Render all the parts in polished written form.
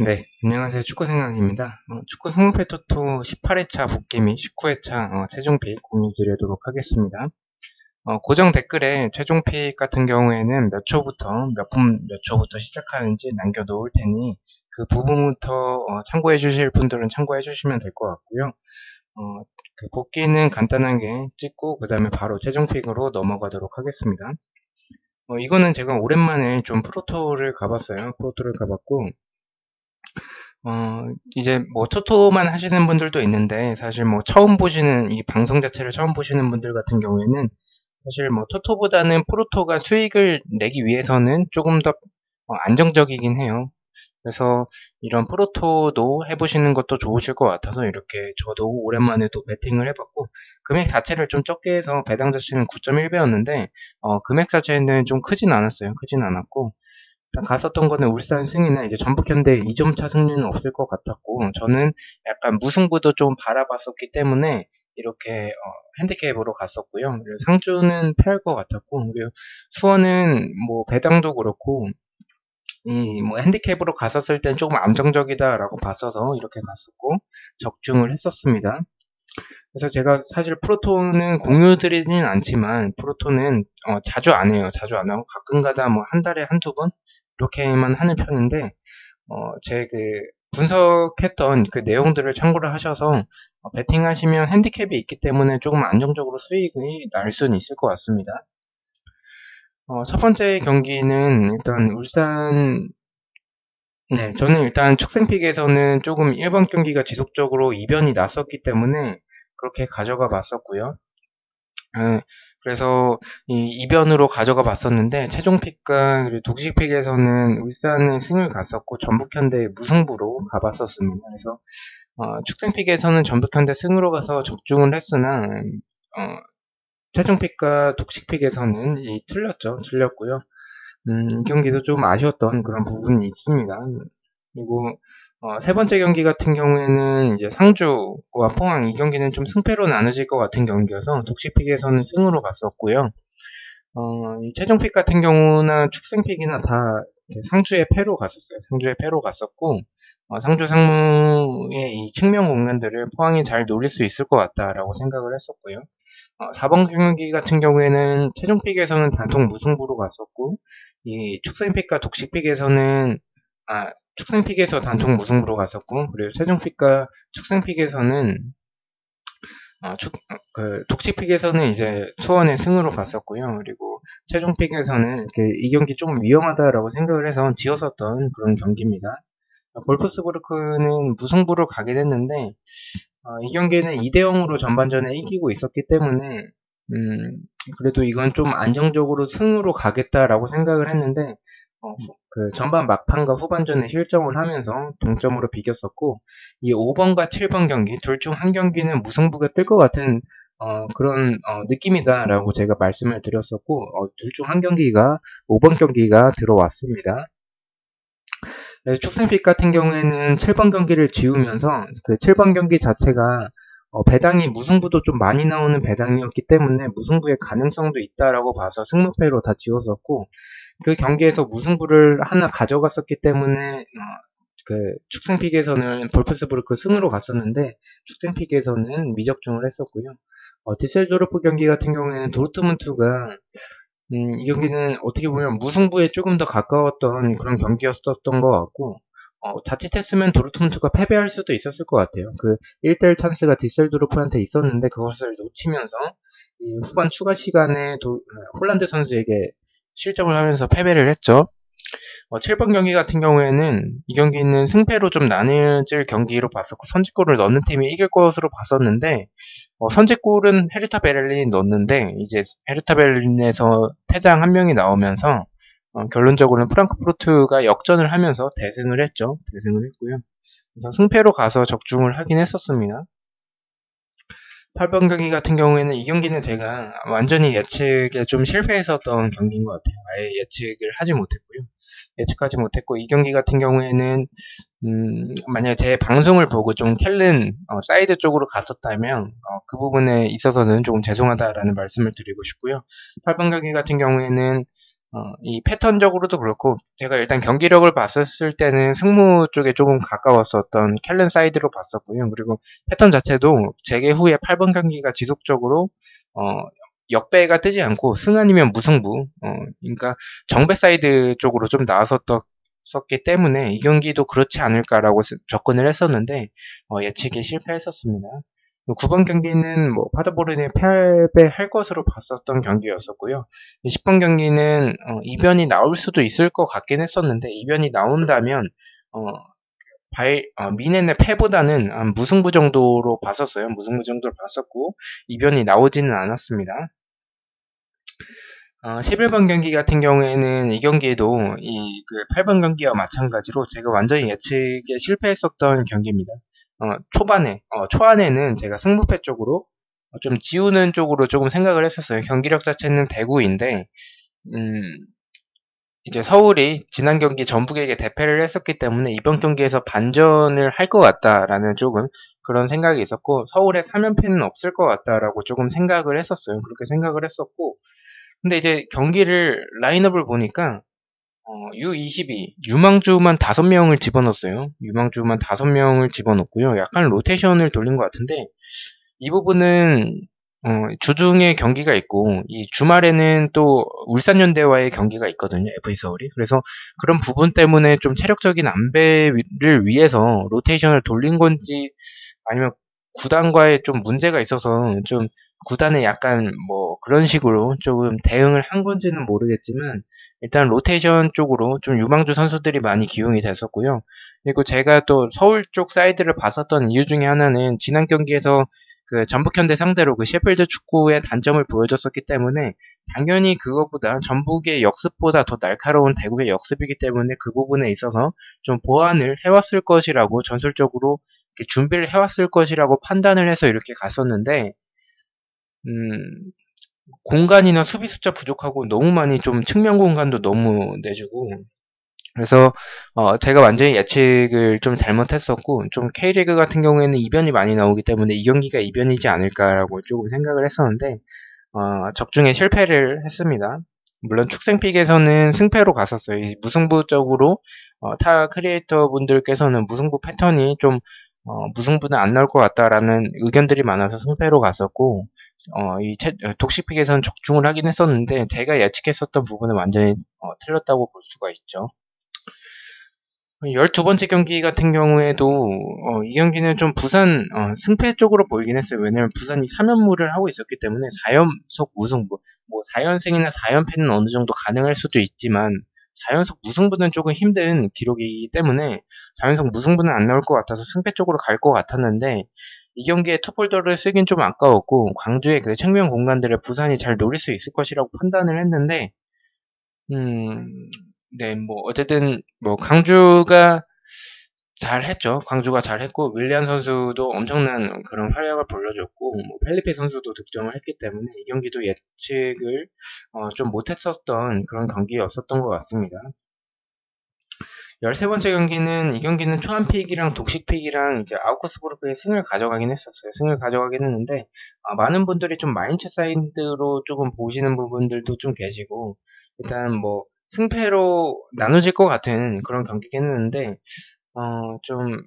네, 안녕하세요. 축구생각입니다. 축구 승부패 토토 18회차 복귀 및 19회차 최종픽 공유드리도록 하겠습니다. 고정 댓글에 최종픽 같은 경우에는 몇 초부터, 몇 분, 몇 초부터 시작하는지 남겨놓을 테니 그 부분부터 참고해 주실 분들은 참고해 주시면 될 것 같고요. 그 복귀는 간단하게 찍고 그 다음에 바로 최종픽으로 넘어가도록 하겠습니다. 이거는 제가 오랜만에 좀 프로토를 가봤어요. 프로토를 가봤고 이제 뭐 토토만 하시는 분들도 있는데 사실 뭐 처음 보시는 이 방송 자체를 처음 보시는 분들 같은 경우에는 사실 뭐 토토보다는 프로토가 수익을 내기 위해서는 조금 더 안정적이긴 해요. 그래서 이런 프로토도 해보시는 것도 좋으실 것 같아서 이렇게 저도 오랜만에 또 배팅을 해봤고 금액 자체를 좀 적게 해서 배당 자체는 9.1배였는데 금액 자체는 좀 크진 않았어요. 크진 않았고 갔었던 거는 울산 승이나 이제 전북현대 2점차 승리는 없을 것 같았고 저는 약간 무승부도 좀 바라봤었기 때문에 이렇게 핸디캡으로 갔었고요. 그리고 상주는 패할 것 같았고 그리고 수원은 뭐 배당도 그렇고 이 뭐 핸디캡으로 갔었을 땐 조금 안정적이다라고 봤어서 이렇게 갔었고 적중을 했었습니다. 그래서 제가 사실 프로토는 공유드리지는 않지만 프로토는 자주 안 해요. 자주 안 하고 가끔가다 뭐 한 달에 한두 번 이렇게만 하는 편인데 제 그 분석했던 그 내용들을 참고를 하셔서 베팅하시면 핸디캡이 있기 때문에 조금 안정적으로 수익이 날 수는 있을 것 같습니다. 첫 번째 경기는 일단 울산 네, 저는 일단 축생픽에서는 조금 1번 경기가 지속적으로 이변이 났었기 때문에 그렇게 가져가 봤었고요. 그래서 이 이변으로 가져가 봤었는데 최종픽과 그리고 독식픽에서는 울산의 승을 갔었고 전북현대 무승부로 가봤었습니다. 그래서 축생픽에서는 전북현대 승으로 가서 적중을 했으나 최종픽과 독식픽에서는 틀렸고요. 이 경기도 좀 아쉬웠던 그런 부분이 있습니다. 그리고 세 번째 경기 같은 경우에는 이제 상주와 포항 이 경기는 좀 승패로 나눠질 것 같은 경기여서 독식픽에서는 승으로 갔었고요. 이 최종픽 같은 경우나 축생픽이나 다 상주의 패로 갔었어요. 상주의 패로 갔었고 상주 상무의 이 측면 공간들을 포항이 잘 노릴 수 있을 것 같다라고 생각을 했었고요. 4번 경기 같은 경우에는 최종픽에서는 단통 무승부로 갔었고 이 축생픽과 독식픽에서는 축생픽에서 단통 무승부로 갔었고 그리고 최종픽과 축생픽에서는 독식픽에서는 이제 수원의 승으로 갔었고요. 그리고 최종픽에서는 이렇게 이 경기 조금 위험하다라고 생각을 해서 지었었던 그런 경기입니다. 볼프스부르크는 무승부로 가긴 했는데 이 경기는 2대0으로 전반전에 이기고 있었기 때문에 그래도 이건 좀 안정적으로 승으로 가겠다라고 생각을 했는데 그 전반 막판과 후반전에 실점을 하면서 동점으로 비겼었고 이 5번과 7번 경기 둘 중 한 경기는 무승부가 뜰 것 같은 그런 느낌이다라고 제가 말씀을 드렸었고 둘 중 한 경기가 5번 경기가 들어왔습니다. 축생픽 같은 경우에는 7번 경기를 지우면서 그 7번 경기 자체가 배당이 무승부도 좀 많이 나오는 배당이었기 때문에 무승부의 가능성도 있다라고 봐서 승무패로 다 지웠었고 그 경기에서 무승부를 하나 가져갔었기 때문에 그 축생픽에서는 볼프스부르크 승으로 갔었는데 축생픽에서는 미적중을 했었고요. 디셀도르프 경기 같은 경우에는 도르트문트가 이 경기는 어떻게 보면 무승부에 조금 더 가까웠던 그런 경기였었던 것 같고 자칫했으면 도르트문트가 패배할 수도 있었을 것 같아요. 그 1대1 찬스가 디셀도르프한테 있었는데 그것을 놓치면서 이 후반 추가 시간에 홀란드 선수에게 실점을 하면서 패배를 했죠. 7번 경기 같은 경우에는 이 경기는 승패로 좀 나뉘어질 경기로 봤었고 선제골을 넣는 팀이 이길 것으로 봤었는데 선제골은 헤르타 베를린이 넣었는데 이제 헤르타 베를린에서 퇴장 한 명이 나오면서 결론적으로는 프랑크푸르트가 역전을 하면서 대승을 했죠. 대승을 했고요. 그래서 승패로 가서 적중을 하긴 했었습니다. 8번 경기 같은 경우에는 이 경기는 제가 완전히 예측에 좀 실패했었던 경기인 것 같아요. 아예 예측을 하지 못했고요. 예측하지 못했고 이 경기 같은 경우에는 만약에 제 방송을 보고 좀 켈른 사이드 쪽으로 갔었다면 그 부분에 있어서는 조금 죄송하다라는 말씀을 드리고 싶고요. 8번 경기 같은 경우에는 이 패턴적으로도 그렇고, 제가 일단 경기력을 봤었을 때는 승무 쪽에 조금 가까웠었던 켈른 사이드로 봤었고요. 그리고 패턴 자체도 재개 후에 8번 경기가 지속적으로, 어, 역배가 뜨지 않고 승 아니면 무승부, 그러니까 정배 사이드 쪽으로 좀 나왔었기 때문에 이 경기도 그렇지 않을까라고 접근을 했었는데, 예측에 실패했었습니다. 9번 경기는 뭐 파더보른에 패배할 것으로 봤었던 경기였었고요. 10번 경기는 이변이 나올 수도 있을 것 같긴 했었는데, 이변이 나온다면 미넨의 패보다는 한 무승부 정도로 봤었어요. 무승부 정도로 봤었고, 이변이 나오지는 않았습니다. 11번 경기 같은 경우에는 이 경기에도 그 8번 경기와 마찬가지로 제가 완전히 예측에 실패했었던 경기입니다. 초반에는 제가 승부패 쪽으로 좀 지우는 쪽으로 조금 생각을 했었어요. 경기력 자체는 대구인데, 이제 서울이 지난 경기 전북에게 대패를 했었기 때문에 이번 경기에서 반전을 할 것 같다라는 조금 그런 생각이 있었고, 서울의 3연패는 없을 것 같다라고 조금 생각을 했었어요. 그렇게 생각을 했었고, 근데 이제 경기를 라인업을 보니까 U22 유망주만 5명을 집어넣었어요. 유망주만 5명을 집어넣고요. 약간 로테이션을 돌린 것 같은데, 이 부분은 주중에 경기가 있고 이 주말에는 또 울산현대와의 경기가 있거든요. FA 서울이. 그래서 그런 부분 때문에 좀 체력적인 안배를 위해서 로테이션을 돌린 건지, 아니면 구단과의 좀 문제가 있어서 좀 구단에 약간 뭐 그런 식으로 조금 대응을 한 건지는 모르겠지만, 일단 로테이션 쪽으로 좀 유망주 선수들이 많이 기용이 됐었고요. 그리고 제가 또 서울 쪽 사이드를 봤었던 이유 중에 하나는 지난 경기에서 그 전북현대 상대로 그 셰필드 축구의 단점을 보여줬었기 때문에, 당연히 그것보다 전북의 역습보다 더 날카로운 대구의 역습이기 때문에 그 부분에 있어서 좀 보완을 해왔을 것이라고, 전술적으로 준비를 해왔을 것이라고 판단을 해서 이렇게 갔었는데, 공간이나 수비 숫자 부족하고 너무 많이 좀 측면 공간도 너무 내주고, 그래서 제가 완전히 예측을 좀 잘못했었고, 좀 K리그 같은 경우에는 이변이 많이 나오기 때문에 이 경기가 이변이지 않을까라고 조금 생각을 했었는데, 적중에 실패를 했습니다. 물론 축생픽에서는 승패로 갔었어요. 이 무승부적으로 타 크리에이터 분들께서는 무승부 패턴이 좀 무승부는 안 나올 것 같다라는 의견들이 많아서 승패로 갔었고, 독식픽에서는 적중을 하긴 했었는데 제가 예측했었던 부분은 완전히 틀렸다고 볼 수가 있죠. 12번째 경기 같은 경우에도 이 경기는 좀 부산 승패 쪽으로 보이긴 했어요. 왜냐면 부산이 3연무를 하고 있었기 때문에 4연속 무승부, 뭐 4연승이나 4연패는 어느 정도 가능할 수도 있지만 4연속 무승부는 조금 힘든 기록이기 때문에 4연속 무승부는 안 나올 것 같아서 승패 쪽으로 갈 것 같았는데, 이 경기에 투폴더를 쓰긴 좀 아까웠고 광주의 그 측면 공간들을 부산이 잘 노릴 수 있을 것이라고 판단을 했는데, 네, 뭐 어쨌든 뭐 광주가 잘했죠. 광주가 잘했고 윌리안 선수도 엄청난 그런 활약을 보여줬고, 뭐 펠리페 선수도 득점을 했기 때문에 이 경기도 예측을 좀 못했었던 그런 경기였었던 것 같습니다. 13번째 경기는, 이 경기는 초안픽이랑 독식픽이랑 이제 아우크스부르크의 승을 가져가긴 했었어요. 승을 가져가긴 했는데, 많은 분들이 좀 마인츠 사이드로 조금 보시는 부분들도 좀 계시고, 일단 뭐 승패로 나눠질 것 같은 그런 경기긴 했는데, 좀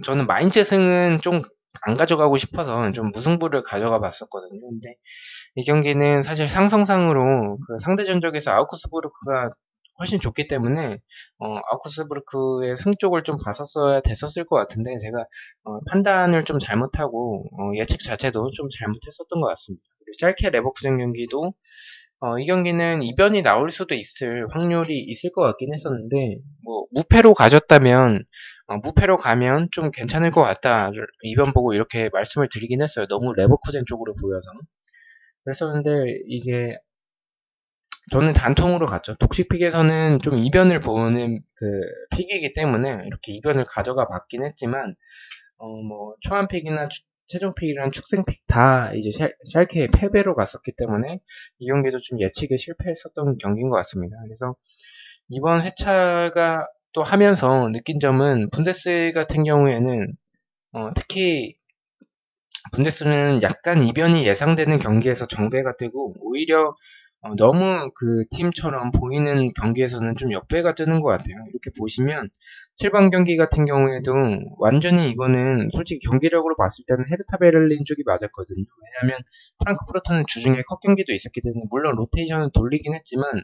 저는 마인츠 승은 좀 안 가져가고 싶어서 좀 무승부를 가져가 봤었거든요. 근데 이 경기는 사실 상성상으로 그 상대 전적에서 아우크스부르크가 훨씬 좋기 때문에 아우크스부르크의 승 쪽을 좀 봤었어야 됐었을 것 같은데, 제가 판단을 좀 잘못하고 예측 자체도 좀 잘못했었던 것 같습니다. 그리고 샬케 레버쿠젠 경기도 이 경기는 이변이 나올 수도 있을 확률이 있을 것 같긴 했었는데, 뭐 무패로 무패로 가면 좀 괜찮을 것 같다, 이변 보고 이렇게 말씀을 드리긴 했어요. 너무 레버쿠젠 쪽으로 보여서 그랬었는데, 이게 저는 단통으로 갔죠. 독식픽에서는 좀 이변을 보는 그 픽이기 때문에 이렇게 이변을 가져가 봤긴 했지만, 뭐 초안픽이나 최종픽이랑 축생픽 다 이제 샬케의 패배로 갔었기 때문에 이 경기도 좀 예측에 실패했었던 경기인 것 같습니다. 그래서 이번 회차가 또 하면서 느낀 점은, 분데스 같은 경우에는 특히 분데스는 약간 이변이 예상되는 경기에서 정배가 뜨고, 오히려 너무 그 팀처럼 보이는 경기에서는 좀 역배가 뜨는 것 같아요. 이렇게 보시면 7번 경기 같은 경우에도 완전히 이거는 솔직히 경기력으로 봤을 때는 헤르타 베를린 쪽이 맞았거든요. 왜냐하면 프랑크푸르트는 주중에 컷 경기도 있었기 때문에 물론 로테이션은 돌리긴 했지만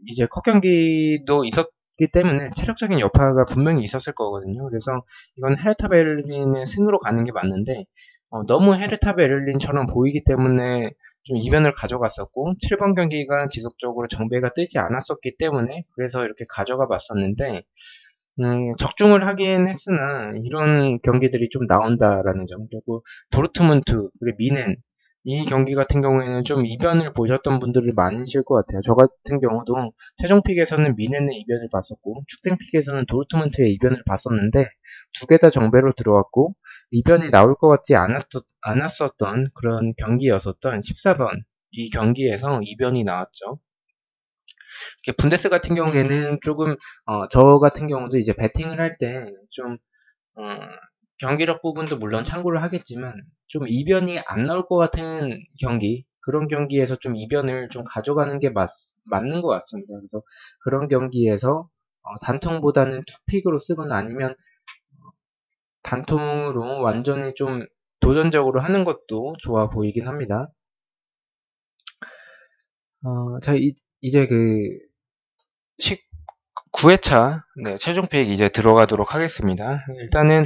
이제 컷 경기도 있었기 때문에 체력적인 여파가 분명히 있었을 거거든요. 그래서 이건 헤르타 베를린의 승으로 가는 게 맞는데 너무 헤르타 베를린처럼 보이기 때문에 좀 이변을 가져갔었고 7번 경기가 지속적으로 정배가 뜨지 않았었기 때문에 그래서 이렇게 가져가 봤었는데 적중을 하긴 했으나 이런 경기들이 좀 나온다라는 점. 그리고 도르트문트 그리고 미넨 이 경기 같은 경우에는 좀 이변을 보셨던 분들이 많으실 것 같아요. 저 같은 경우도 최종픽에서는 미넨의 이변을 봤었고 축생픽에서는 도르트문트의 이변을 봤었는데 두 개 다 정배로 들어왔고 이변이 나올 것 같지 않았었던 그런 경기였었던 14번 이 경기에서 이변이 나왔죠. 분데스 같은 경우에는 조금 저 같은 경우도 이제 배팅을 할 때 좀 경기력 부분도 물론 참고를 하겠지만 좀 이변이 안 나올 것 같은 경기 그런 경기에서 좀 이변을 좀 가져가는 게 맞는 것 같습니다. 그래서 그런 경기에서 단통보다는 투픽으로 쓰거나 아니면 단통으로 완전히 좀 도전적으로 하는 것도 좋아 보이긴 합니다. 자, 이제 그 9회차 최종 픽 이제 들어가도록 하겠습니다. 일단은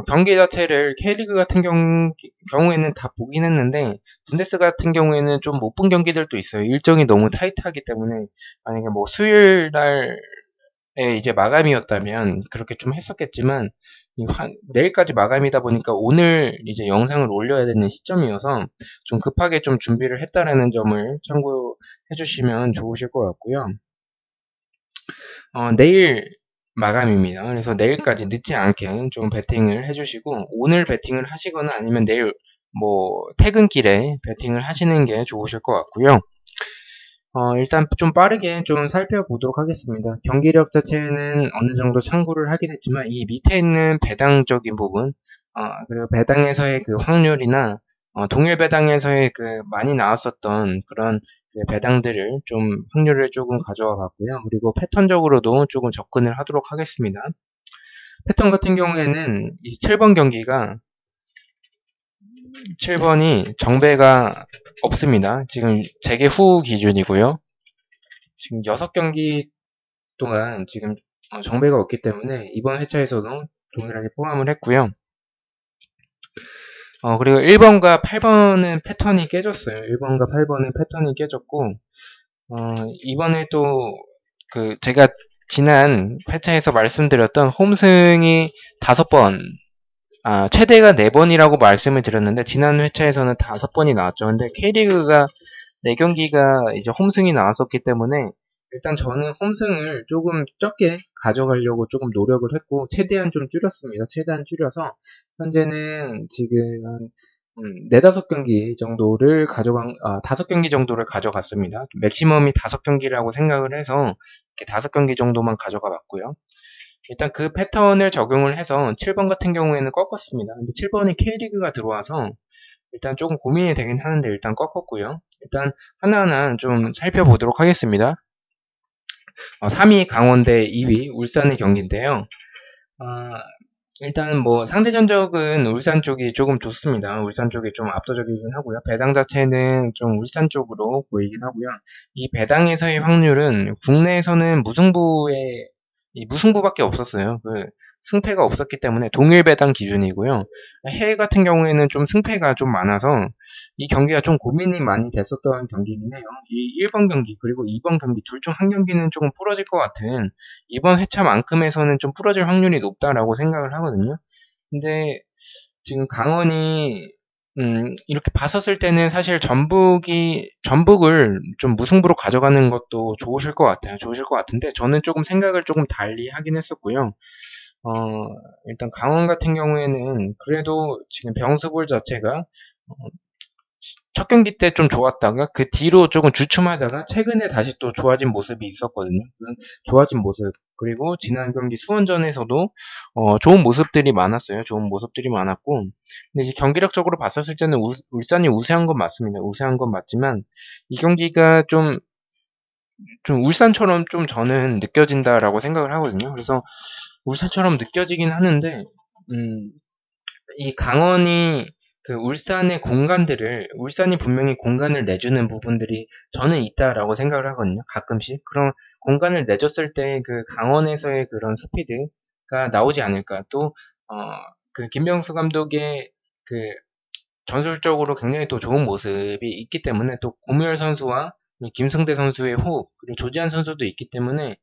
경기 자체를 K리그 같은 경우에는 다 보긴 했는데 분데스 같은 경우에는 좀 못 본 경기들도 있어요. 일정이 너무 타이트하기 때문에 만약에 뭐 수요일 날에 이제 마감이었다면 그렇게 좀 했었겠지만 내일까지 마감이다 보니까 오늘 이제 영상을 올려야 되는 시점이어서 좀 급하게 좀 준비를 했다라는 점을 참고해 주시면 좋으실 것 같고요. 내일 마감입니다. 그래서 내일까지 늦지 않게 좀 배팅을 해주시고 오늘 배팅을 하시거나 아니면 내일 뭐 퇴근길에 배팅을 하시는 게 좋으실 것 같고요. 일단 좀 빠르게 좀 살펴보도록 하겠습니다. 경기력 자체는 어느 정도 참고를 하긴 했지만 이 밑에 있는 배당적인 부분 그리고 배당에서의 그 확률이나 동일 배당에서의 그 많이 나왔었던 그런 그 배당들을 좀 확률을 조금 가져와 봤고요. 그리고 패턴적으로도 조금 접근을 하도록 하겠습니다. 패턴 같은 경우에는 이 7번 경기가 7번이 정배가 없습니다. 지금 재개 후 기준이고요. 지금 6경기 동안 지금 정배가 없기 때문에 이번 회차에서도 동일하게 포함을 했고요. 그리고 1번과 8번은 패턴이 깨졌어요. 1번과 8번은 패턴이 깨졌고 이번에 또 제가 지난 회차에서 말씀드렸던 홈승이 5번 최대가 4번이라고 말씀을 드렸는데 지난 회차에서는 5번이 나왔죠. 근데 K리그가 4경기가 이제 홈승이 나왔었기 때문에 일단 저는 홈승을 조금 적게 가져가려고 조금 노력을 했고 최대한 좀 줄였습니다. 최대한 줄여서 현재는 지금 한 4-5경기 정도를 5경기 정도를 가져갔습니다. 맥시멈이 5경기라고 생각을 해서 이렇게 5경기 정도만 가져가 봤고요. 일단 그 패턴을 적용을 해서 7번 같은 경우에는 꺾었습니다. 근데 7번이 K리그가 들어와서 일단 조금 고민이 되긴 하는데 일단 꺾었고요. 일단 하나하나 좀 살펴보도록 하겠습니다. 3위 강원대, 2위 울산의 경기인데요. 일단 뭐 상대 전적은 울산 쪽이 조금 좋습니다. 울산 쪽이 좀 압도적이긴 하고요. 배당 자체는 좀 울산 쪽으로 보이긴 하고요. 이 배당에서의 확률은 국내에서는 무승부밖에 없었어요. 승패가 없었기 때문에 동일 배당 기준이고요. 해외 같은 경우에는 좀 승패가 좀 많아서 이 경기가 좀 고민이 많이 됐었던 경기이긴 해요. 이 1번 경기 그리고 2번 경기 둘 중 한 경기는 조금 부러질 것 같은 이번 회차만큼에서는 좀 부러질 확률이 높다라고 생각을 하거든요. 근데 지금 강원이 이렇게 봤었을 때는 사실 전북을 좀 무승부로 가져가는 것도 좋으실 것 같아요. 좋으실 것 같은데 저는 조금 생각을 조금 달리 하긴 했었고요. 일단 강원 같은 경우에는 그래도 지금 병수볼 자체가 첫 경기 때 좀 좋았다가 그 뒤로 조금 주춤하다가 최근에 다시 또 좋아진 모습이 있었거든요. 그런 좋아진 모습. 그리고 지난 경기 수원전에서도 좋은 모습들이 많았어요. 좋은 모습들이 많았고, 근데 이제 경기력적으로 봤었을 때는 울산이 우세한 건 맞습니다. 우세한 건 맞지만 이 경기가 좀 울산처럼 좀 저는 느껴진다라고 생각을 하거든요. 그래서 울산처럼 느껴지긴 하는데, 음, 이 강원이 그 울산이 분명히 공간을 내주는 부분들이 저는 있다라고 생각을 하거든요. 가끔씩. 그런 공간을 내줬을 때 그 강원에서의 그런 스피드가 나오지 않을까. 또, 그 김병수 감독의 그 전술적으로 굉장히 또 좋은 모습이 있기 때문에 또 고무열 선수와 김승대 선수의 호흡, 그리고 조지한 선수도 있기 때문에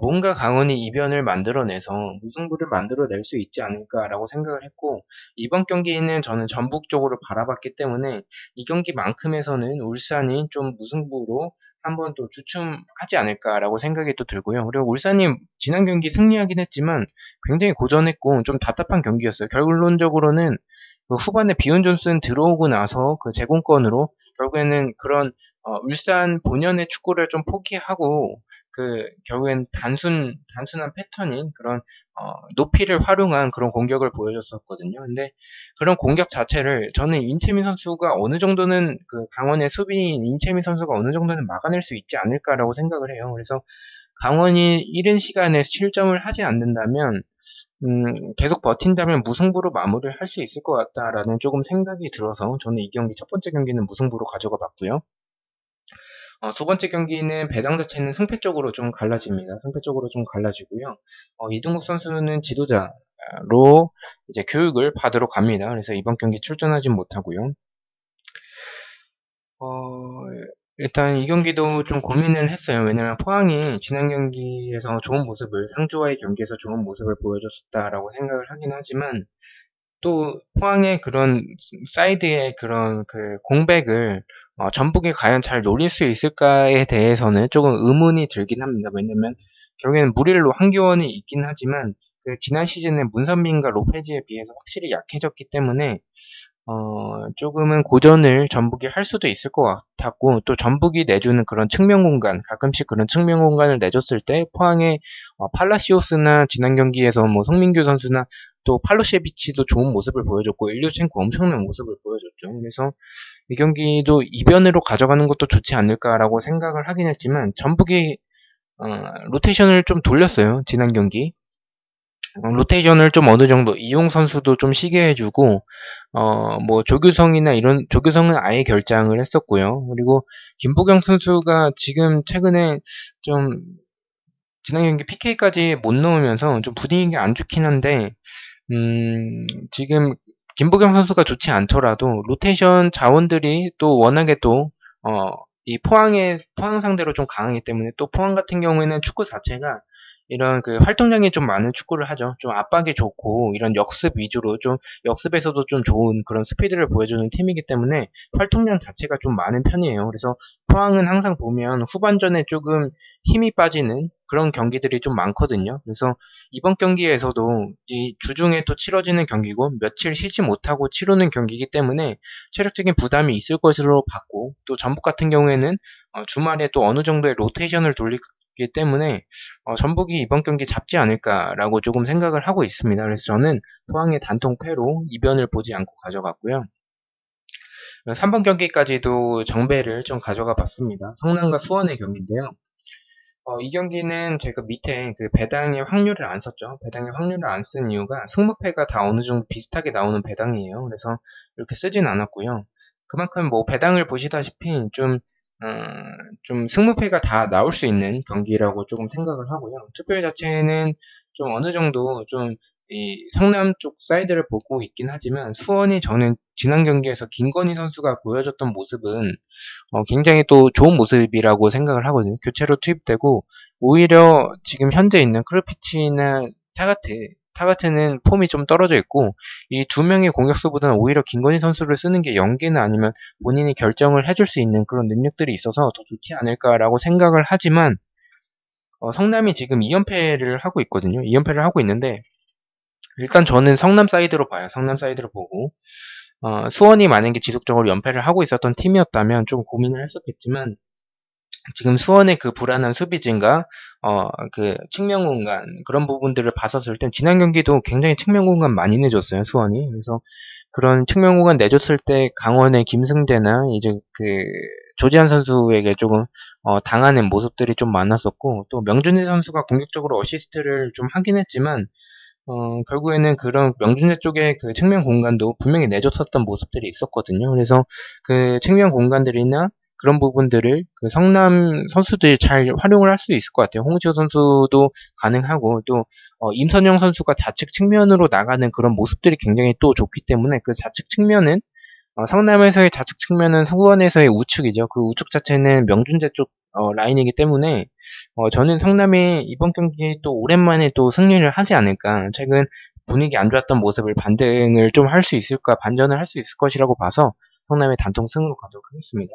뭔가 강원이 이변을 만들어내서 무승부를 만들어낼 수 있지 않을까라고 생각을 했고, 이번 경기는 저는 전북 쪽으로 바라봤기 때문에 이 경기만큼에서는 울산이 좀 무승부로 한번 또 주춤하지 않을까라고 생각이 또 들고요. 그리고 울산이 지난 경기 승리하긴 했지만 굉장히 고전했고 좀 답답한 경기였어요. 결론적으로는 그 후반에 비온 존슨 들어오고 나서 그 제공권으로 결국에는 그런 울산 본연의 축구를 좀 포기하고 결국엔 단순한 패턴인 그런, 높이를 활용한 그런 공격을 보여줬었거든요. 근데 그런 공격 자체를 저는 임채민 선수가 어느 정도는 그 강원의 수비인 임채민 선수가 어느 정도는 막아낼 수 있지 않을까라고 생각을 해요. 그래서 강원이 이른 시간에 실점을 하지 않는다면, 계속 버틴다면 무승부로 마무리를 할 수 있을 것 같다라는 조금 생각이 들어서 저는 이 경기 첫 번째 경기는 무승부로 가져가 봤고요. 두 번째 경기는 배당 자체는 승패 쪽으로 좀 갈라집니다. 승패 쪽으로 좀 갈라지고요. 이동국 선수는 지도자로 이제 교육을 받으러 갑니다. 그래서 이번 경기 출전하진 못하고요. 어, 일단 이 경기도 좀 고민을 했어요. 왜냐면 포항이 지난 경기에서 상주와의 경기에서 좋은 모습을 보여줬다라고 생각을 하긴 하지만, 또 포항의 그런 사이드의 그런 그 공백을 전북이 과연 잘 노릴 수 있을까에 대해서는 조금 의문이 들긴 합니다. 왜냐면 결국에는 무릴로 한교원이 있긴 하지만 그 지난 시즌에 문선민과 로페즈에 비해서 확실히 약해졌기 때문에 조금은 고전을 전북이 할 수도 있을 것 같았고, 또 전북이 내주는 그런 측면 공간, 가끔씩 그런 측면 공간을 내줬을 때 포항의 팔라시오스나 지난 경기에서 뭐 송민규 선수나 또 팔로셰비치도 좋은 모습을 보여줬고 일류첸코 엄청난 모습을 보여줬죠. 그래서 이 경기도 이변으로 가져가는 것도 좋지 않을까라고 생각을 하긴 했지만 전북이 로테이션을 좀 돌렸어요. 지난 경기. 로테이션을 좀 어느 정도 이용 선수도 좀 쉬게 해주고 뭐 조규성은 아예 결장을 했었고요. 그리고 김보경 선수가 지금 최근에 좀 지난 경기 PK까지 못 넣으면서 좀 분위기가 안 좋긴 한데, 지금 김보경 선수가 좋지 않더라도 로테이션 자원들이 또 워낙에 또 이 포항 상대로 좀 강하기 때문에, 또 포항 같은 경우에는 축구 자체가 이런 그 활동량이 좀 많은 축구를 하죠. 좀 압박이 좋고 이런 역습 위주로 좀 역습에서도 좀 좋은 그런 스피드를 보여주는 팀이기 때문에 활동량 자체가 좀 많은 편이에요. 그래서 포항은 항상 보면 후반전에 조금 힘이 빠지는 그런 경기들이 좀 많거든요. 그래서 이번 경기에서도 이 주중에 또 치러지는 경기고 며칠 쉬지 못하고 치르는 경기이기 때문에 체력적인 부담이 있을 것으로 봤고, 또 전북 같은 경우에는 주말에 또 어느 정도의 로테이션을 돌리기 때문에 전북이 이번 경기 잡지 않을까라고 조금 생각을 하고 있습니다. 그래서 저는 포항의 단통 패로 이변을 보지 않고 가져갔고요. 3번 경기까지도 정배를 좀 가져가 봤습니다. 성남과 수원의 경기인데요. 이 경기는 제가 밑에 그 배당의 확률을 안 썼죠. 배당의 확률을 안 쓴 이유가 승무패가 다 어느 정도 비슷하게 나오는 배당이에요. 그래서 이렇게 쓰진 않았고요. 그만큼 뭐 배당을 보시다시피 좀 승무패가 다 나올 수 있는 경기라고 조금 생각을 하고요. 투표 자체는 좀 어느 정도 좀 이 성남 쪽 사이드를 보고 있긴 하지만, 수원이 저는 지난 경기에서 김건희 선수가 보여줬던 모습은 굉장히 또 좋은 모습이라고 생각을 하거든요. 교체로 투입되고 오히려 지금 현재 있는 크루피치나 타가트는 폼이 좀 떨어져 있고, 이 두 명의 공격수보다는 오히려 김건희 선수를 쓰는 게 연계나 아니면 본인이 결정을 해줄 수 있는 그런 능력들이 있어서 더 좋지 않을까라고 생각을 하지만, 성남이 지금 2연패를 하고 있거든요. 2연패를 하고 있는데 일단 저는 성남 사이드로 봐요. 성남 사이드로 보고 수원이 만약에 지속적으로 연패를 하고 있었던 팀이었다면 좀 고민을 했었겠지만 지금 수원의 그 불안한 수비진과 그 측면 공간 그런 부분들을 봤었을 땐 지난 경기도 굉장히 측면 공간 많이 내줬어요, 수원이. 그래서 그런 측면 공간 내줬을 때 강원의 김승대나 이제 그 조지한 선수에게 조금 당하는 모습들이 좀 많았었고, 또 명준희 선수가 공격적으로 어시스트를 좀 하긴 했지만 결국에는 그런 명준재 쪽의 그 측면 공간도 분명히 내줬었던 모습들이 있었거든요. 그래서 그 측면 공간들이나 그런 부분들을 그 성남 선수들이 잘 활용을 할 수 있을 것 같아요. 홍지호 선수도 가능하고 또 임선영 선수가 좌측 측면으로 나가는 그런 모습들이 굉장히 또 좋기 때문에 그 좌측 측면은 성남에서의 좌측 측면은 수원에서의 우측이죠. 그 우측 자체는 명준재 쪽 라인이기 때문에 저는 성남이 이번 경기에 또 오랜만에 또 승리를 하지 않을까. 최근 분위기 안 좋았던 모습을 반등을 좀 할 수 있을까, 반전을 할 수 있을 것이라고 봐서 성남의 단통 승으로 가도록 하겠습니다.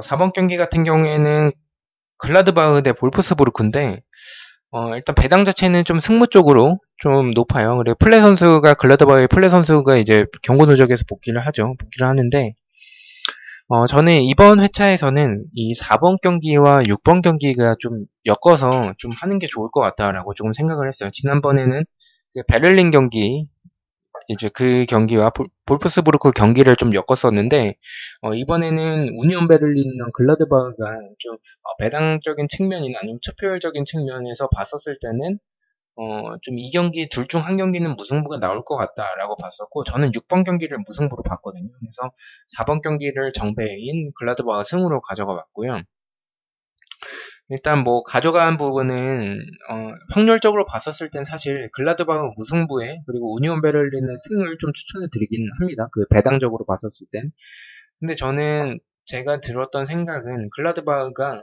4번 경기 같은 경우에는 글라드바흐 대 볼프스부르크인데 일단 배당 자체는 좀 승무 쪽으로 좀 높아요. 그리고 글라드바흐의 플레 선수가 이제 경고 누적에서 복귀를 하는데 저는 이번 회차에서는 이 4번 경기와 6번 경기가 좀 엮어서 좀 하는 게 좋을 것 같다라고 조금 생각을 했어요. 지난번에는 그 베를린 경기, 이제 그 경기와 볼프스부르크 경기를 좀 엮었었는데, 이번에는 우니온 베를린이랑 글라드바흐가 좀 배당적인 측면이나 아니면 투표율적인 측면에서 봤었을 때는 좀 이 경기 둘 중 한 경기는 무승부가 나올 것 같다라고 봤었고, 저는 6번 경기를 무승부로 봤거든요. 그래서 4번 경기를 정배인 글라드바흐 승으로 가져가 봤고요. 일단 뭐 가져간 부분은 확률적으로 봤었을 땐 사실 글라드바흐 무승부에 그리고 우니온 베를린의 승을 좀 추천을 드리긴 합니다. 그 배당적으로 봤었을 땐. 근데 저는 제가 들었던 생각은 글라드바흐가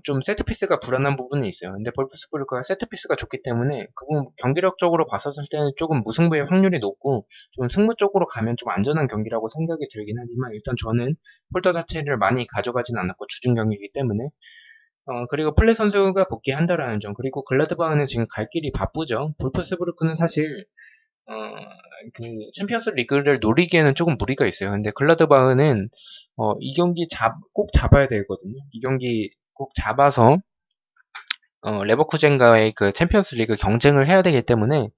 좀 세트피스가 불안한 부분이 있어요. 근데 볼프스부르크가 세트피스가 좋기 때문에 그 부분 경기력적으로 봤었을 때는 조금 무승부의 확률이 높고 좀 승부 쪽으로 가면 좀 안전한 경기라고 생각이 들긴 하지만 일단 저는 폴더 자체를 많이 가져가진 않았고 주중 경기이기 때문에 그리고 플레 선수가 복귀한다라는 점 그리고 글라드바흐는 지금 갈 길이 바쁘죠. 볼프스부르크는 사실 어, 그 챔피언스 리그를 노리기에는 조금 무리가 있어요. 근데 글라드바흐는 이 경기 꼭 잡아야 되거든요. 이 경기 꼭 잡아서 레버쿠젠과의 그 챔피언스 리그 경쟁을 해야 되기 때문에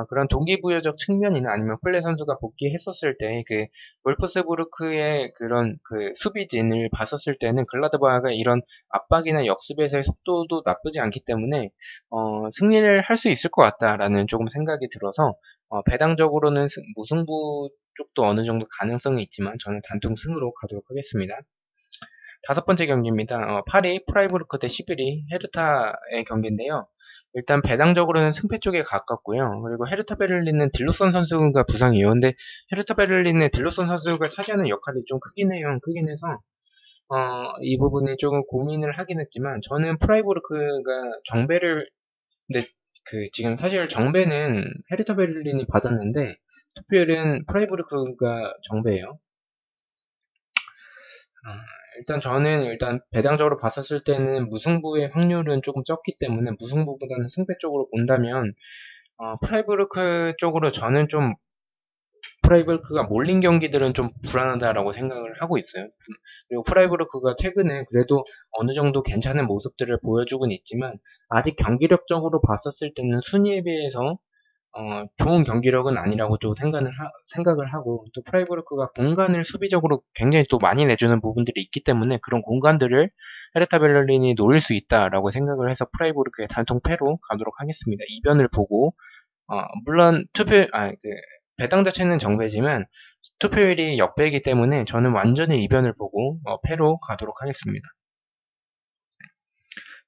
그런 동기부여적 측면이나 아니면 플레 선수가 복귀했었을 때 그 wolfsburg의 그런 그 수비진을 봤었을 때는 글라드바흐가 이런 압박이나 역습에서의 속도도 나쁘지 않기 때문에 승리를 할 수 있을 것 같다라는 조금 생각이 들어서 배당적으로는 무승부 쪽도 어느 정도 가능성이 있지만 저는 단통 승으로 가도록 하겠습니다. 5번째 경기입니다. 파리 프라이부르크 대 시비리 헤르타의 경기인데요. 일단 배당적으로는 승패 쪽에 가깝고요. 그리고 헤르타 베를린은 딜로선 선수가 부상이에요. 근데 헤르타 베를린의 딜로선 선수가 차지하는 역할이 좀 크긴 해요. 크긴 해서 이 부분에 조금 고민을 하긴 했지만 저는 프라이부르크가 정배를 근데 그 지금 사실 정배는 헤르타 베를린이 받았는데 투표율은 프라이부르크가 정배예요. 일단 저는 배당적으로 봤었을 때는 무승부의 확률은 조금 적기 때문에 무승부보다는 승패 쪽으로 본다면 프라이부르크 쪽으로 저는 좀 프라이부르크가 몰린 경기들은 좀 불안하다라고 생각을 하고 있어요. 그리고 프라이부르크가 최근에 그래도 어느 정도 괜찮은 모습들을 보여주고는 있지만 아직 경기력적으로 봤었을 때는 순위에 비해서 좋은 경기력은 아니라고 좀 생각을 하고, 또 프라이부르크가 공간을 수비적으로 굉장히 또 많이 내주는 부분들이 있기 때문에 그런 공간들을 헤르타 베를린이 노릴 수 있다라고 생각을 해서 프라이부르크의 단통 패로 가도록 하겠습니다. 이변을 보고, 물론 배당 자체는 정배지만 투표율이 역배이기 때문에 저는 완전히 이변을 보고 패로 가도록 하겠습니다.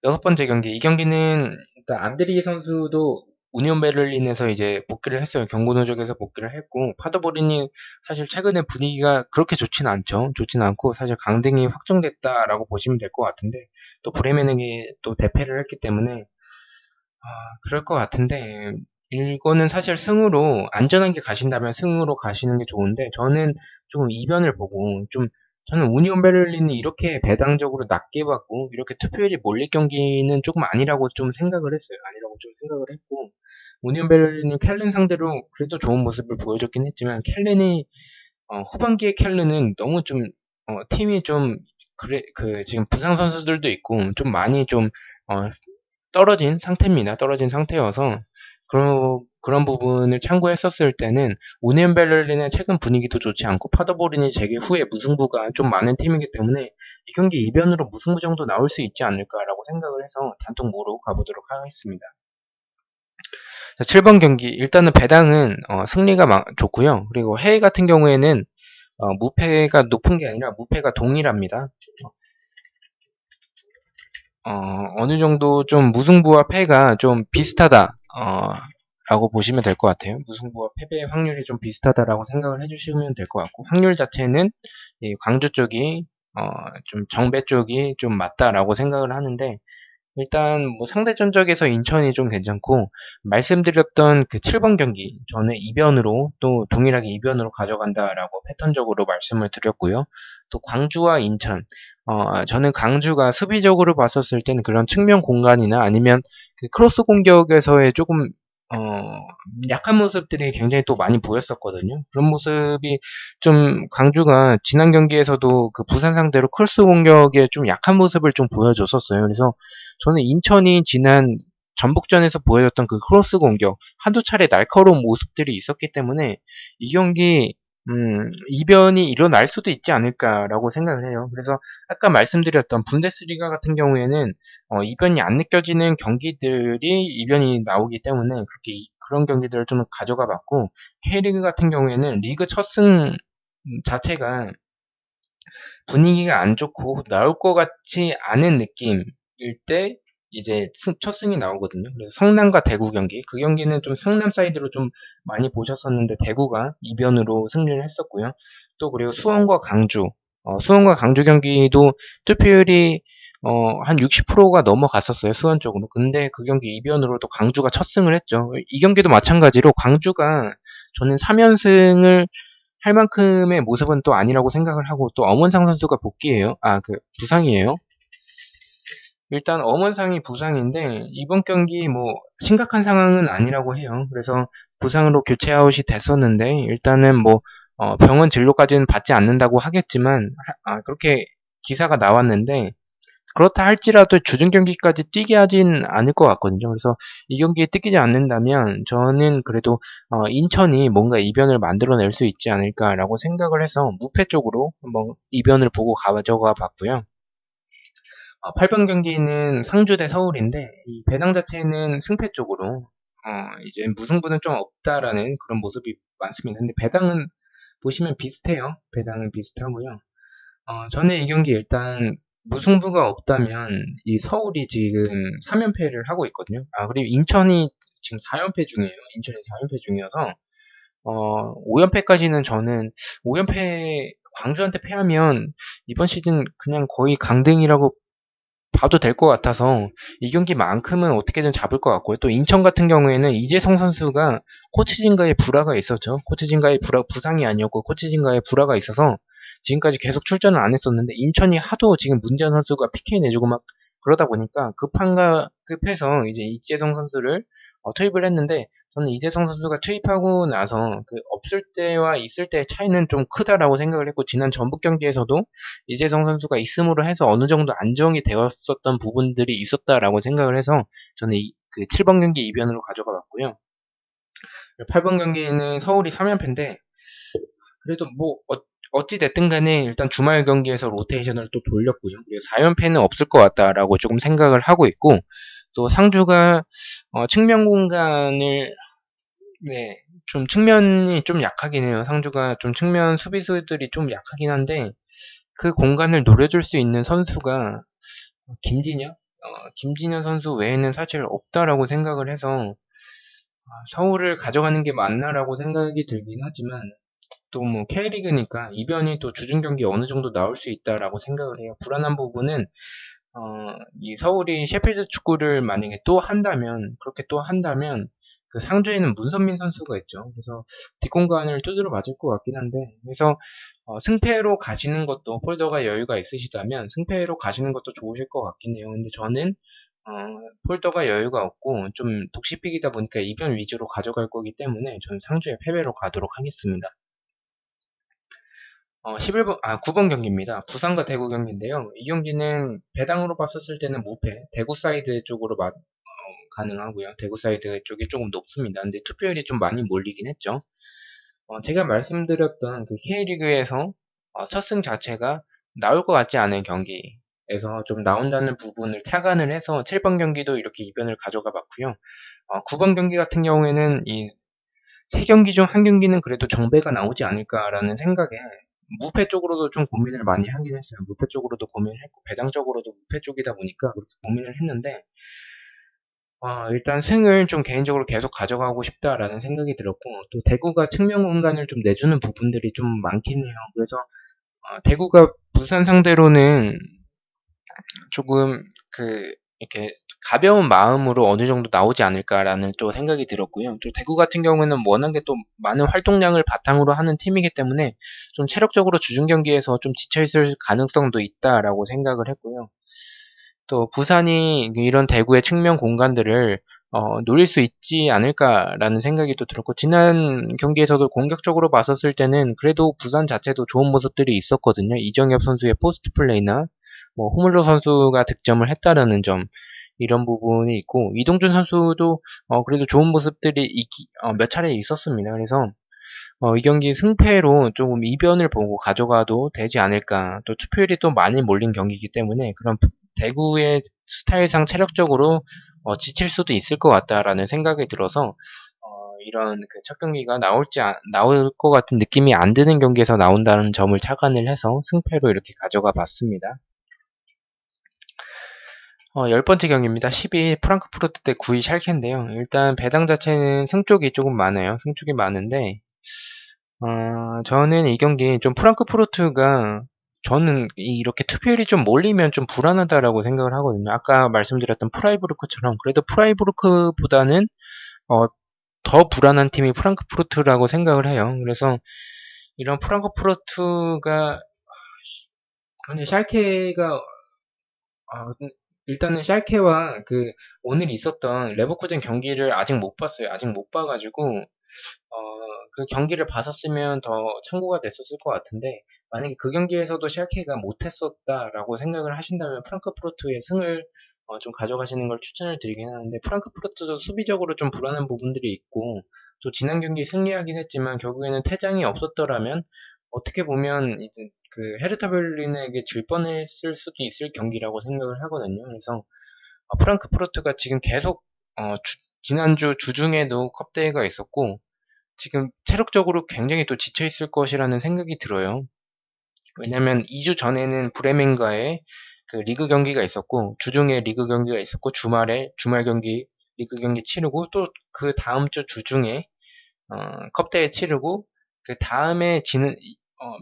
6번째 경기. 이 경기는 일단 안드리 선수도 우니온 베를린에서 이제 복귀를 했어요. 경고 누적에서 복귀를 했고 파더보린이 사실 최근에 분위기가 그렇게 좋지는 않죠. 좋지는 않고 사실 강등이 확정됐다라고 보시면 될 것 같은데 또 브레멘에게 또 대패를 했기 때문에 그럴 것 같은데 이거는 사실 승으로 안전하게 가신다면 승으로 가시는 게 좋은데 저는 조금 이변을 보고 좀 저는 우니온 베를린이 이렇게 배당적으로 낮게 받고 이렇게 투표율이 몰릴 경기는 조금 아니라고 좀 생각을 했어요. 아니라고 좀 생각을 했고, 우니온 베를린이 켈른 상대로 그래도 좋은 모습을 보여줬긴 했지만, 켈른이 후반기에 켈른은 너무 좀 팀이 좀 그래 그 지금 부상 선수들도 있고 좀 많이 좀 떨어진 상태입니다. 떨어진 상태여서 그런 부분을 참고했었을 때는 우니온 베를린의 최근 분위기도 좋지 않고 파더보른이 재개 후에 무승부가 좀 많은 팀이기 때문에 이 경기 이변으로 무승부 정도 나올 수 있지 않을까라고 생각을 해서 단통 모로 가보도록 하겠습니다. 자, 7번 경기 일단은 배당은 승리가 좋고요. 그리고 해외 같은 경우에는 무패가 높은 게 아니라 무패가 동일합니다. 어느 정도 좀 무승부와 패가 좀 비슷하다, 라고 보시면 될 것 같아요. 무승부와 패배의 확률이 좀 비슷하다라고 생각을 해주시면 될 것 같고, 확률 자체는 이 광주 쪽이, 좀 정배 쪽이 좀 맞다라고 생각을 하는데, 일단 뭐 상대 전적에서 인천이 좀 괜찮고, 말씀드렸던 그 7번 경기 저는 이변으로 또 동일하게 이변으로 가져간다라고 패턴적으로 말씀을 드렸고요. 또 광주와 인천, 저는 강주가 수비적으로 봤었을 때는 그런 측면 공간이나 아니면 그 크로스 공격에서의 조금 약한 모습들이 굉장히 또 많이 보였었거든요. 그런 모습이 좀 강주가 지난 경기에서도 그 부산 상대로 크로스 공격에 좀 약한 모습을 좀 보여줬었어요. 그래서 저는 인천이 지난 전북전에서 보여줬던 그 크로스 공격 한두 차례 날카로운 모습들이 있었기 때문에 이 경기 이변이 일어날 수도 있지 않을까라고 생각을 해요. 그래서 아까 말씀드렸던 분데스리가 같은 경우에는 이변이 안 느껴지는 경기들이 이변이 나오기 때문에 그런 경기들을 좀 가져가 봤고, K리그 같은 경우에는 리그 첫 승 자체가 분위기가 안 좋고 나올 것 같지 않은 느낌일 때 이제 첫 승이 나오거든요. 그래서 성남과 대구 경기, 그 경기는 좀 성남 사이드로 좀 많이 보셨었는데 대구가 이변으로 승리를 했었고요. 또 그리고 수원과 강주 경기도 투표율이 한 60%가 넘어갔었어요. 수원 쪽으로. 근데 그 경기 이변으로 또 강주가 첫 승을 했죠. 이 경기도 마찬가지로 광주가 저는 3연승을 할 만큼의 모습은 또 아니라고 생각을 하고, 또 엄원상 선수가 복귀예요. 부상이에요. 일단 엄원상이 부상인데 이번 경기 뭐 심각한 상황은 아니라고 해요. 그래서 부상으로 교체 아웃이 됐었는데 일단은 뭐 병원 진료까지는 받지 않는다고 하겠지만 그렇게 기사가 나왔는데, 그렇다 할지라도 주중 경기까지 뛰게 하진 않을 것 같거든요. 그래서 이 경기에 뛰지 않는다면 저는 그래도 인천이 뭔가 이변을 만들어낼 수 있지 않을까라고 생각을 해서 무패 쪽으로 한번 이변을 보고 가져가 봤고요. 8번 경기는 상주 대 서울인데 이 배당 자체는 승패 쪽으로 이제 무승부는 좀 없다라는 그런 모습이 많습니다. 근데 배당은 보시면 비슷해요. 배당은 비슷하고요. 저는 이 경기 일단 무승부가 없다면 이 서울이 지금 3연패를 하고 있거든요. 그리고 인천이 지금 4연패 중이에요. 인천이 4연패 중이어서 5연패까지는 저는 5연패 광주한테 패하면 이번 시즌 그냥 거의 강등이라고 봐도 될 것 같아서 이 경기만큼은 어떻게든 잡을 것 같고요. 또 인천 같은 경우에는 이재성 선수가 코치진과의 불화가 있었죠. 코치진과의 부상이 아니었고 코치진과의 불화가 있어서 지금까지 계속 출전을 안 했었는데, 인천이 하도 지금 문재현 선수가 PK 내주고 막 그러다 보니까 급해서 이제 이재성 선수를 투입을 했는데, 저는 이재성 선수가 투입하고 나서 그 없을 때와 있을 때의 차이는 좀 크다라고 생각을 했고, 지난 전북 경기에서도 이재성 선수가 있음으로 해서 어느 정도 안정이 되었었던 부분들이 있었다라고 생각을 해서 저는 그 7번 경기 이변으로 가져가 봤고요. 8번 경기는 서울이 3연패인데 그래도 뭐 어찌 됐든 간에 일단 주말 경기에서 로테이션을 또 돌렸고요. 그리고 4연패는 없을 것 같다라고 조금 생각을 하고 있고, 또 상주가 측면 공간을 좀 측면이 좀 약하긴 해요. 상주가 좀 측면 수비수들이 좀 약하긴 한데 그 공간을 노려줄 수 있는 선수가 김진현 선수 외에는 사실 없다라고 생각을 해서 서울을 가져가는 게 맞나라고 생각이 들긴 하지만, 또 뭐 K리그니까 이변이 또 주중 경기 어느 정도 나올 수 있다라고 생각을 해요. 불안한 부분은 이 서울이 셰필드 축구를 만약에 그렇게 또 한다면 그 상주에는 문선민 선수가 있죠. 그래서 뒷공간을 두드려 맞을 것 같긴 한데, 그래서 승패로 가시는 것도 폴더가 여유가 있으시다면 승패로 가시는 것도 좋으실 것 같긴 해요. 근데 저는 폴더가 여유가 없고 좀 독시픽이다 보니까 이변 위주로 가져갈 거기 때문에 저는 상주의 패배로 가도록 하겠습니다. 9번 경기입니다. 부산과 대구 경기인데요. 이 경기는 배당으로 봤었을 때는 무패, 대구 사이드 쪽으로 가능하고요. 대구 사이드 쪽이 조금 높습니다. 근데 투표율이 좀 많이 몰리긴 했죠. 제가 말씀드렸던 그 K리그에서 첫 승 자체가 나올 것 같지 않은 경기에서 좀 나온다는 부분을 착안을 해서 7번 경기도 이렇게 이변을 가져가 봤고요. 9번 경기 같은 경우에는 이 세 경기 중 한 경기는 그래도 정배가 나오지 않을까라는 생각에 무패 쪽으로도 좀 고민을 많이 하긴 했어요. 무패 쪽으로도 고민을 했고 배당 쪽으로도 무패 쪽이다 보니까 그렇게 고민을 했는데 일단 승을 좀 개인적으로 계속 가져가고 싶다라는 생각이 들었고 또 대구가 측면 공간을 좀 내주는 부분들이 좀 많긴 해요. 그래서 대구가 부산 상대로는 조금 이렇게 가벼운 마음으로 어느 정도 나오지 않을까라는 또 생각이 들었고요. 또 대구 같은 경우는 워낙에 또 많은 활동량을 바탕으로 하는 팀이기 때문에 좀 체력적으로 주중 경기에서 좀 지쳐있을 가능성도 있다라고 생각을 했고요. 또 부산이 이런 대구의 측면 공간들을 노릴 수 있지 않을까라는 생각이 또 들었고 지난 경기에서도 공격적으로 봤었을 때는 그래도 부산 자체도 좋은 모습들이 있었거든요. 이정엽 선수의 포스트 플레이나 뭐 호물로 선수가 득점을 했다라는 점 이런 부분이 있고 이동준 선수도 그래도 좋은 모습들이 몇 차례 있었습니다. 그래서 이 경기 승패로 조금 이변을 보고 가져가도 되지 않을까. 또 투표율이 또 많이 몰린 경기이기 때문에 그런 대구의 스타일상 체력적으로 지칠 수도 있을 것 같다라는 생각이 들어서 이런 그 첫 경기가 나올 것 같은 느낌이 안 드는 경기에서 나온다는 점을 착안을 해서 승패로 이렇게 가져가 봤습니다. 10번째 경기입니다. 12위 프랑크푸르트 대 9위 샬케인데요. 일단 배당 자체는 승 쪽이 조금 많아요. 승 쪽이 많은데 저는 이 경기 좀 프랑크푸르트가 저는 이렇게 투표율이 좀 몰리면 좀 불안하다라고 생각을 하거든요. 아까 말씀드렸던 프라이부르크처럼 그래도 프라이부르크보다는 더 불안한 팀이 프랑크푸르트라고 생각을 해요. 그래서 이런 프랑크푸르트가 근데 샬케가 일단은 샬케와 오늘 있었던 레버쿠젠 경기를 아직 못 봤어요. 아직 못 봐가지고 그 경기를 봤었으면 더 참고가 됐었을 것 같은데 만약에 그 경기에서도 샬케가 못했었다라고 생각을 하신다면 프랑크푸르트의 승을 좀 가져가시는 걸 추천을 드리긴 하는데 프랑크푸르트도 수비적으로 좀 불안한 부분들이 있고 또 지난 경기 승리하긴 했지만 결국에는 퇴장이 없었더라면 어떻게 보면 이제 그 헤르타 베를린에게 질 뻔했을 수도 있을 경기라고 생각을 하거든요. 그래서 프랑크푸르트가 지금 계속 지난주 주중에도 컵대회가 있었고 지금 체력적으로 굉장히 또 지쳐 있을 것이라는 생각이 들어요. 왜냐면 2주 전에는 브레멘과의 그 리그 경기가 있었고 주중에 리그 경기가 있었고 주말 경기 리그 경기 치르고 또 그 다음 주 주중에 컵대회 치르고 그 다음에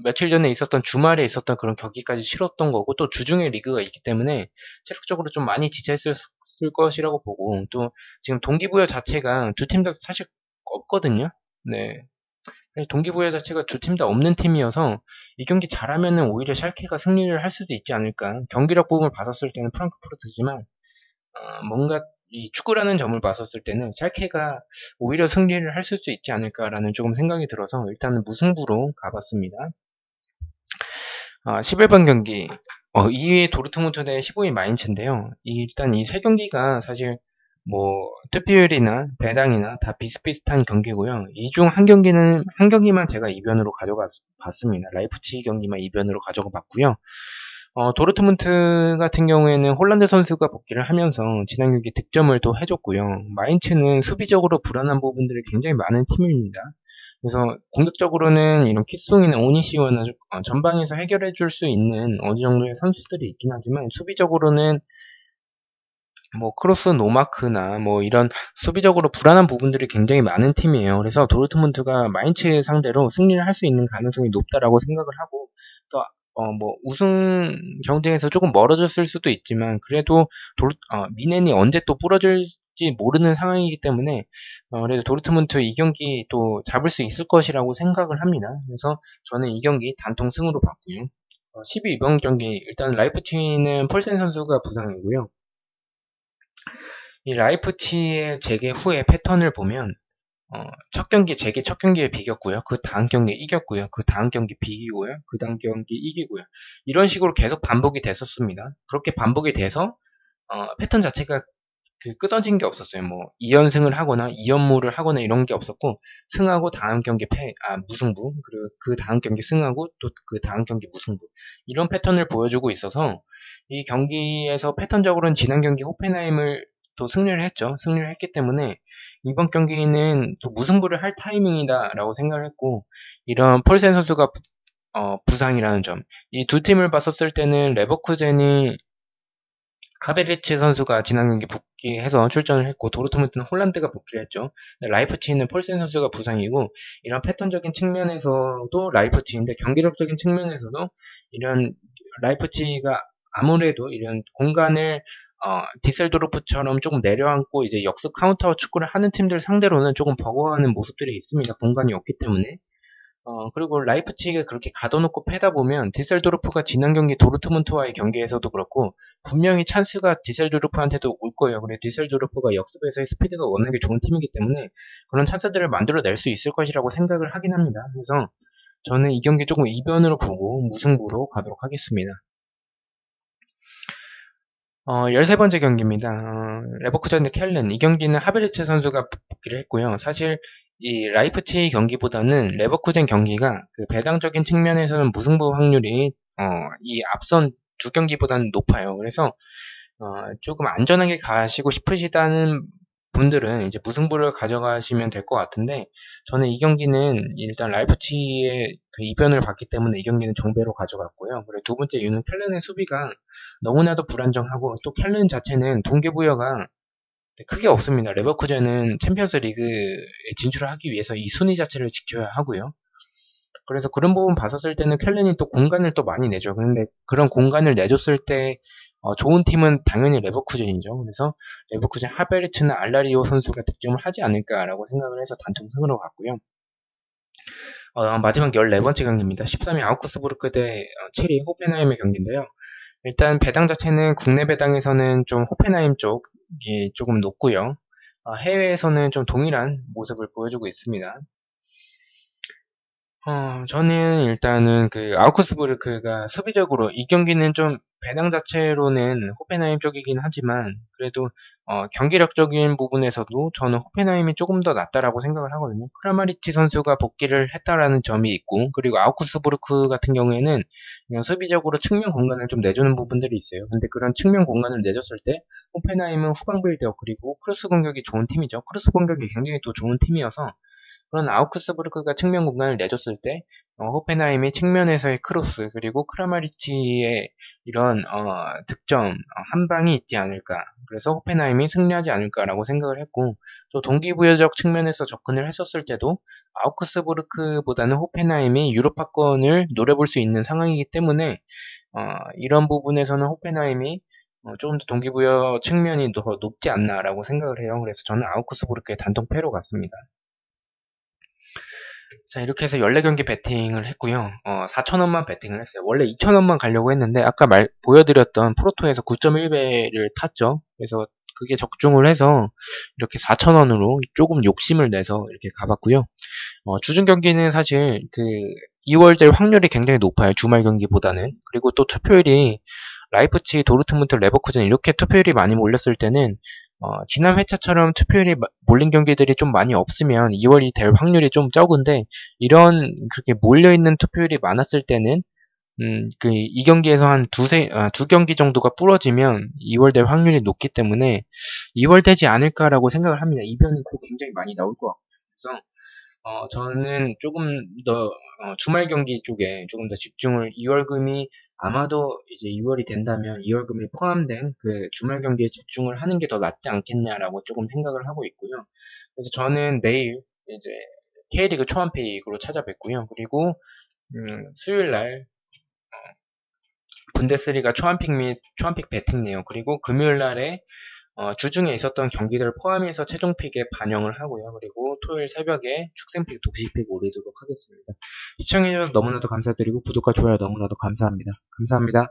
며칠 전에 있었던 주말에 있었던 그런 경기까지 치렀던 거고 또 주중에 리그가 있기 때문에 체력적으로 좀 많이 지쳐있을 것이라고 보고 또 지금 동기부여 자체가 두 팀 다 사실 없거든요. 네. 동기부여 자체가 두 팀 다 없는 팀이어서 이 경기 잘하면은 오히려 샬케가 승리를 할 수도 있지 않을까. 경기력 부분을 봤었을 때는 프랑크푸르트지만 뭔가 이 축구라는 점을 봤었을 때는 샬케가 오히려 승리를 할 수도 있지 않을까라는 조금 생각이 들어서 일단은 무승부로 가봤습니다. 11번 경기 2위 도르트문트 대 15위 마인츠인데요. 일단 이 세 경기가 사실 뭐 투표율이나 배당이나 다 비슷비슷한 경기고요. 이 중 한 경기만 제가 이변으로 가져가 봤습니다. 라이프치히 경기만 이변으로 가져가 봤고요. 도르트문트 같은 경우에는 홀란드 선수가 복귀를 하면서 지난 경기 득점을 또 해줬고요. 마인츠는 수비적으로 불안한 부분들이 굉장히 많은 팀입니다. 그래서 공격적으로는 이런 키송이나 오니시와나 전방에서 해결해 줄 수 있는 어느 정도의 선수들이 있긴 하지만 수비적으로는 뭐 크로스 노마크나 뭐 이런 수비적으로 불안한 부분들이 굉장히 많은 팀이에요. 그래서 도르트문트가 마인츠 상대로 승리를 할 수 있는 가능성이 높다라고 생각을 하고 또 뭐 우승 경쟁에서 조금 멀어졌을 수도 있지만 그래도 미넨이 언제 또 부러질지 될지 모르는 상황이기 때문에 그래도 도르트문트 이 경기 또 잡을 수 있을 것이라고 생각을 합니다. 그래서 저는 이 경기 단통 승으로 봤고요. 12번 경기 일단 라이프치히는 폴센 선수가 부상이고요. 이 라이프치히의 재개 후의 패턴을 보면 재개 첫 경기에 비겼고요. 그 다음 경기에 이겼고요. 그 다음 경기 비기고요. 그 다음 경기 이기고요. 이런 식으로 계속 반복이 됐었습니다. 그렇게 반복이 돼서 패턴 자체가 끊어진 게 없었어요. 뭐 2연승을 하거나 2연무를 하거나 이런 게 없었고 승하고 다음 경기 무승부, 그리고 그 다음 경기 승하고 또 그 다음 경기 무승부, 이런 패턴을 보여주고 있어서 이 경기에서 패턴적으로는 지난 경기 호펜하임을 또 승리를 했죠. 승리를 했기 때문에 이번 경기는 또 무승부를 할 타이밍이다라고 생각을 했고, 이런 폴센 선수가 부상이라는 점, 이 두 팀을 봤었을 때는 레버쿠젠이 하베리치 선수가 지난 경기 복귀해서 출전을 했고, 도르트문트는 홀란드가 복귀를 했죠. 라이프치히는 폴센 선수가 부상이고, 이런 패턴적인 측면에서도 라이프치히인데, 경기력적인 측면에서도 이런 라이프치히가 아무래도 이런 공간을 디셀도르프처럼 조금 내려앉고 이제 역습 카운터 축구를 하는 팀들 상대로는 조금 버거워하는 모습들이 있습니다. 공간이 없기 때문에. 그리고 라이프치히가 그렇게 가둬놓고 패다 보면 디셀도르프가 지난 경기 도르트문트와의 경기에서도 그렇고 분명히 찬스가 디셀도르프한테도 올 거예요. 그래 디셀도르프가 역습에서의 스피드가 워낙에 좋은 팀이기 때문에 그런 찬스들을 만들어낼 수 있을 것이라고 생각을 하긴 합니다. 그래서 저는 이 경기 조금 이변으로 보고 무승부로 가도록 하겠습니다. 13번째 경기입니다. 레버쿠젠 대 켈른. 이 경기는 하베리츠 선수가 복귀를 했고요. 사실 이 라이프치히 경기보다는 레버쿠젠 경기가 그 배당적인 측면에서는 무승부 확률이 이 앞선 두 경기보다는 높아요. 그래서 조금 안전하게 가시고 싶으시다는 분들은 이제 무승부를 가져가시면 될 것 같은데, 저는 이 경기는 일단 라이프치히의 그 이변을 봤기 때문에 이 경기는 정배로 가져갔고요. 그리고 두 번째 이유는 켈른의 수비가 너무나도 불안정하고, 또 켈른 자체는 동기부여가 크게 없습니다. 레버쿠젠은 챔피언스 리그에 진출을 하기 위해서 이 순위 자체를 지켜야 하고요. 그래서 그런 부분 봤었을 때는 켈른이 또 공간을 또 많이 내죠. 그런데 그런 공간을 내줬을 때 좋은 팀은 당연히 레버쿠젠이죠. 그래서 레버쿠젠 하베르츠나 알라리오 선수가 득점을 하지 않을까라고 생각을 해서 단통승으로 갔고요. 마지막 14번째 경기입니다. 13위 아우크스부르크 대 7위 호펜하임의 경기인데요. 일단 배당 자체는 국내 배당에서는 좀 호펜하임 쪽이 조금 높고요. 해외에서는 좀 동일한 모습을 보여주고 있습니다. 저는 일단은 그 아우크스부르크가 수비적으로 이 경기는 좀 배당 자체로는 호펜하임 쪽이긴 하지만 그래도 경기력적인 부분에서도 저는 호펜하임이 조금 더 낫다라고 생각을 하거든요. 크라마리치 선수가 복귀를 했다라는 점이 있고, 그리고 아우크스부르크 같은 경우에는 그냥 수비적으로 측면 공간을 좀 내주는 부분들이 있어요. 근데 그런 측면 공간을 내줬을 때 호펜하임은 후방 빌드업 그리고 크로스 공격이 좋은 팀이죠. 크로스 공격이 굉장히 또 좋은 팀이어서 그런 아우크스부르크가 측면 공간을 내줬을 때 호펜하임의 측면에서의 크로스 그리고 크라마리치의 이런 득점 한 방이 있지 않을까, 그래서 호펜하임이 승리하지 않을까라고 생각을 했고, 또 동기부여적 측면에서 접근을 했었을 때도 아우크스부르크보다는 호펜하임이 유로파권을 노려볼 수 있는 상황이기 때문에 이런 부분에서는 호펜하임이 조금 더 동기부여 측면이 더 높지 않나라고 생각을 해요. 그래서 저는 아우크스부르크의 단통패로 갔습니다. 자, 이렇게 해서 14경기 배팅을 했고요. 4,000원만 배팅을 했어요. 원래 2,000원만 가려고 했는데 아까 보여드렸던 프로토에서 9.1배를 탔죠. 그래서 그게 적중을 해서 이렇게 4,000원으로 조금 욕심을 내서 이렇게 가봤고요. 주중 경기는 사실 그 2월 될 확률이 굉장히 높아요. 주말 경기보다는. 그리고 또 투표율이 라이프치히, 도르트문트, 레버쿠젠 이렇게 투표율이 많이 몰렸을 때는 지난 회차처럼 투표율이 몰린 경기들이 좀 많이 없으면 2월이 될 확률이 좀 적은데, 이런 그렇게 몰려있는 투표율이 많았을 때는 이 경기에서 한 두 경기 정도가 부러지면 2월 될 확률이 높기 때문에 2월 되지 않을까라고 생각을 합니다. 이변이 또 굉장히 많이 나올 것 같고요. 그래서 저는 조금 더 주말 경기 쪽에 조금 더 집중을, 2월금이 아마도 이제 2월이 된다면 2월금이 포함된 그 주말 경기에 집중을 하는 게 더 낫지 않겠냐라고 조금 생각을 하고 있고요. 그래서 저는 내일 이제 K리그 초안픽으로 찾아뵙고요. 그리고 수요일 날 분데스리가 초안픽 및 초안픽 배팅 내용, 그리고 금요일 날에 주중에 있었던 경기들을 포함해서 최종 픽에 반영을 하고요. 그리고 토요일 새벽에 축생픽, 독시픽 올리도록 하겠습니다. 시청해주셔서 너무나도 감사드리고 구독과 좋아요 너무나도 감사합니다. 감사합니다.